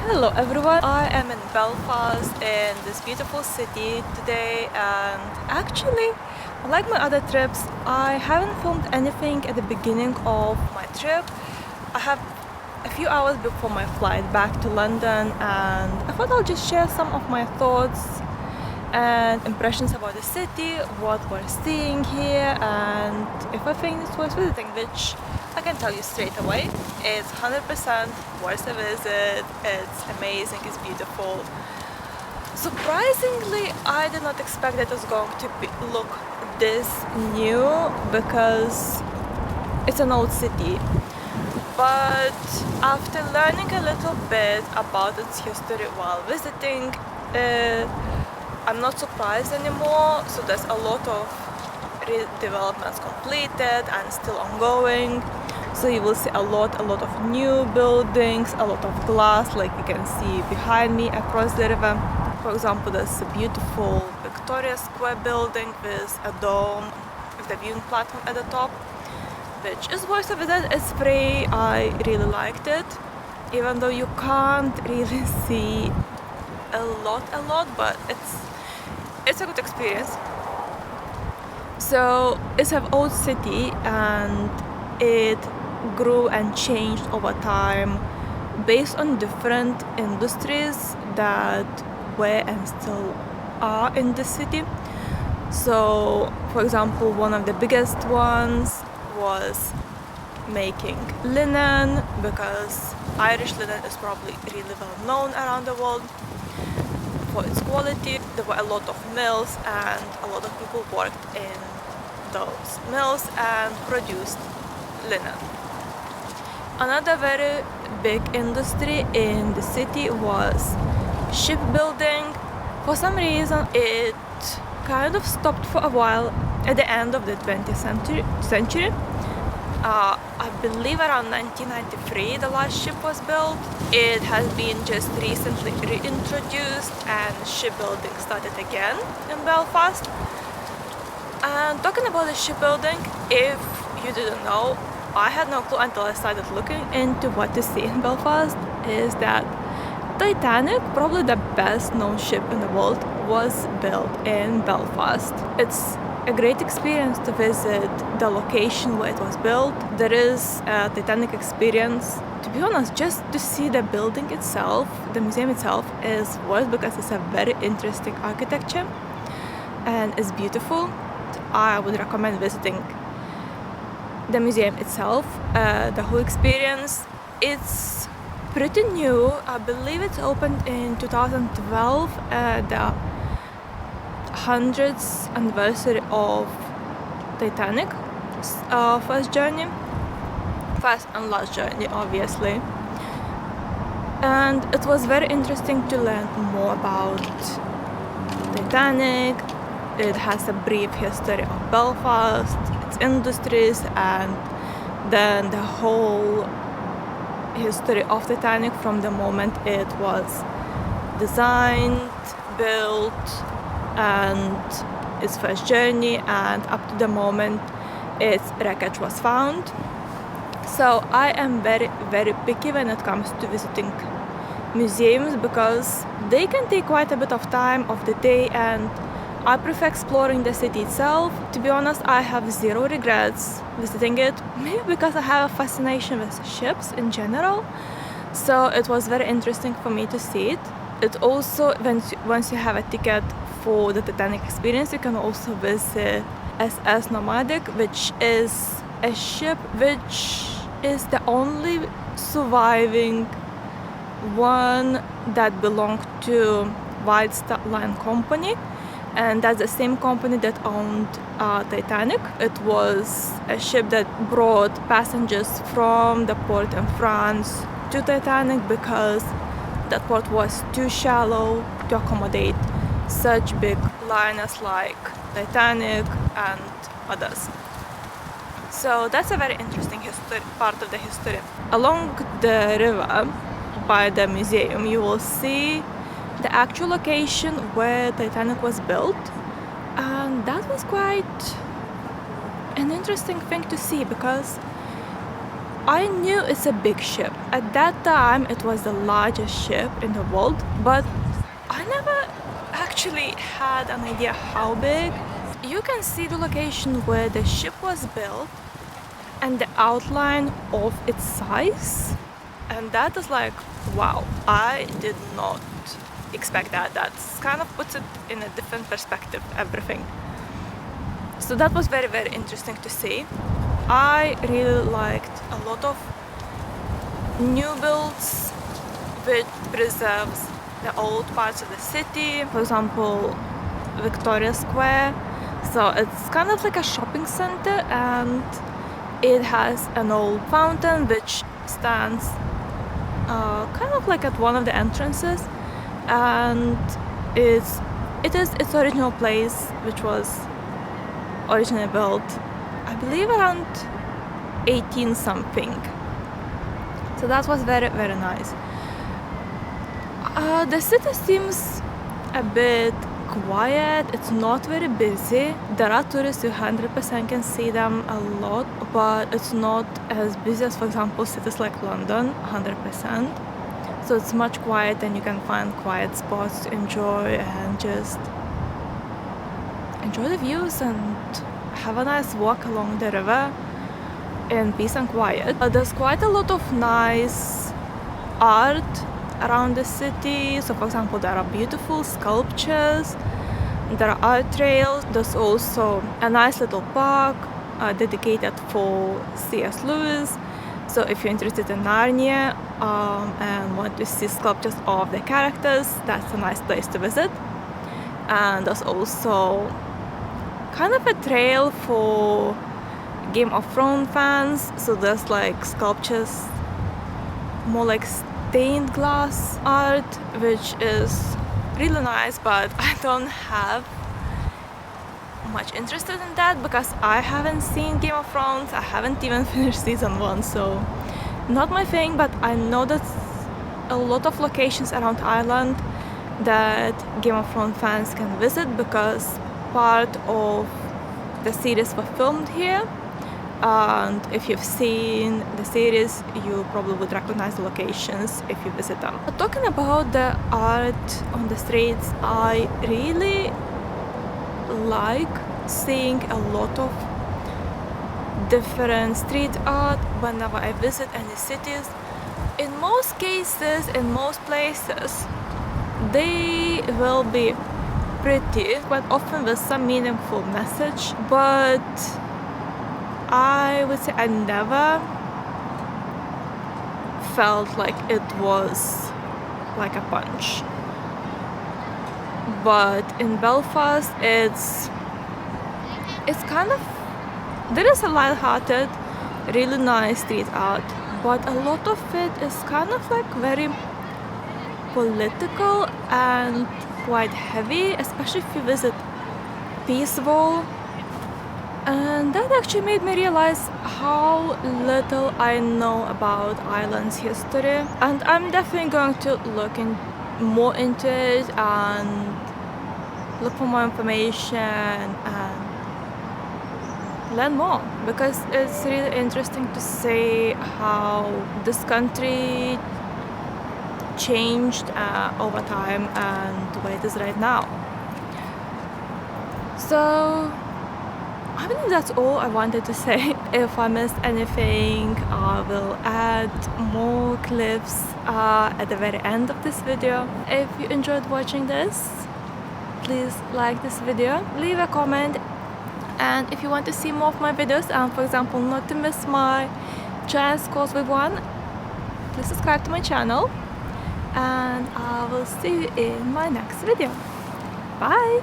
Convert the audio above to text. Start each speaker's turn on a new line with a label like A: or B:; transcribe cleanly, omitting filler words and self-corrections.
A: Hello everyone, I am in Belfast in this beautiful city today, and actually, unlike my other trips, I haven't filmed anything at the beginning of my trip. I have a few hours before my flight back to London, and I thought I'll just share some of my thoughts and impressions about the city, what we're seeing here, and if I think it's worth visiting, which I can tell you straight away, it's 100% worth a visit. It's amazing, it's beautiful. Surprisingly, I did not expect that it was going to look this new because it's an old city. But after learning a little bit about its history while visiting, I'm not surprised anymore. So there's a lot of redevelopments completed and still ongoing. So you will see a lot of new buildings, a lot of glass, like you can see behind me across the river. For example, there's a beautiful Victoria Square building with a dome with a viewing platform at the top, which is worth a visit. It's free. I really liked it, even though you can't really see a lot, but it's a good experience. So it's an old city and it grew and changed over time based on different industries that were and still are in the city. So for example, one of the biggest ones was making linen, because Irish linen is probably really well known around the world for its quality. There were a lot of mills and a lot of people worked in those mills and produced linen. Another very big industry in the city was shipbuilding. For some reason it kind of stopped for a while at the end of the 20th century. I believe around 1993 the last ship was built. It has been just recently reintroduced and shipbuilding started again in Belfast. And talking about the shipbuilding, if you didn't know, I had no clue until I started looking into what to see in Belfast, is that Titanic, probably the best known ship in the world, was built in Belfast. It's a great experience to visit the location where it was built. There is a Titanic Experience. To be honest, just to see the building itself, the museum itself, is worth, because it's a very interesting architecture and it's beautiful. I would recommend visiting the museum itself, the whole experience. It's pretty new. I believe it's opened in 2012, the 100th anniversary of Titanic first and last journey, obviously. And it was very interesting to learn more about Titanic. It has a brief history of Belfast, its industries, and then the whole history of Titanic from the moment it was designed, built, and its first journey, and up to the moment its wreckage was found. So I am very picky when it comes to visiting museums, because they can take quite a bit of time of the day, and I prefer exploring the city itself. To be honest, I have zero regrets visiting it, maybe because I have a fascination with ships in general. So it was very interesting for me to see it. It also, once you have a ticket for the Titanic Experience, you can also visit SS Nomadic, which is a ship which is the only surviving one that belonged to White Star Line Company, and that's the same company that owned Titanic. It was a ship that brought passengers from the port in France to Titanic, because that port was too shallow to accommodate such big liners like Titanic and others. So that's a very interesting part of the history. Along the river by the museum, you will see the actual location where Titanic was built, and that was quite an interesting thing to see, because I knew it's a big ship At that time, it was the largest ship in the world, but I never actually had an idea how big. You can see the location where the ship was built and the outline of its size, and that is like, wow, I did not expect that. That's kind of puts it in a different perspective, everything. So that was very, very interesting to see. I really liked a lot of new builds which preserves the old parts of the city. For example, Victoria Square. So it's kind of like a shopping center, and it has an old fountain which stands kind of like at one of the entrances, and it is its original place, which was originally built, I believe, around 18 something. So that was very, very nice. The city seems a bit quiet. It's not very busy. There are tourists, you 100% can see them a lot, but it's not as busy as, for example, cities like London, 100%. So it's much quiet, and you can find quiet spots to enjoy and just enjoy the views and have a nice walk along the river in peace and quiet. There's quite a lot of nice art around the city. So for example, there are beautiful sculptures, there are art trails, there's also a nice little park dedicated for C.S. Lewis. So if you're interested in Narnia and want to see sculptures of the characters, that's a nice place to visit. And there's also kind of a trail for Game of Thrones fans. So there's like sculptures, more like stained glass art, which is really nice, but I don't have much interested in that because I haven't seen Game of Thrones. I haven't even finished season 1, so not my thing. But I know that a lot of locations around Ireland that Game of Thrones fans can visit because part of the series were filmed here. And if you've seen the series, you probably would recognize the locations if you visit them. Talking about the art on the streets, I really like seeing a lot of different street art whenever I visit any cities. In most cases, in most places, they will be pretty, quite often with some meaningful message, but I would say I never felt like it was like a punch. But in Belfast, it's kind of, there is a light-hearted, really nice street art, but a lot of it is kind of like very political and quite heavy, especially if you visit Peaceville. And that actually made me realize how little I know about Ireland's history. And I'm definitely going to look more into it and look for more information and learn more, because it's really interesting to see how this country changed over time and where it is right now. So I believe that's all I wanted to say. If I missed anything, I will add more clips at the very end of this video. If you enjoyed watching this, please like this video, leave a comment, and if you want to see more of my videos and, for example, not to miss my Chance Calls with One, please subscribe to my channel, and I will see you in my next video. Bye!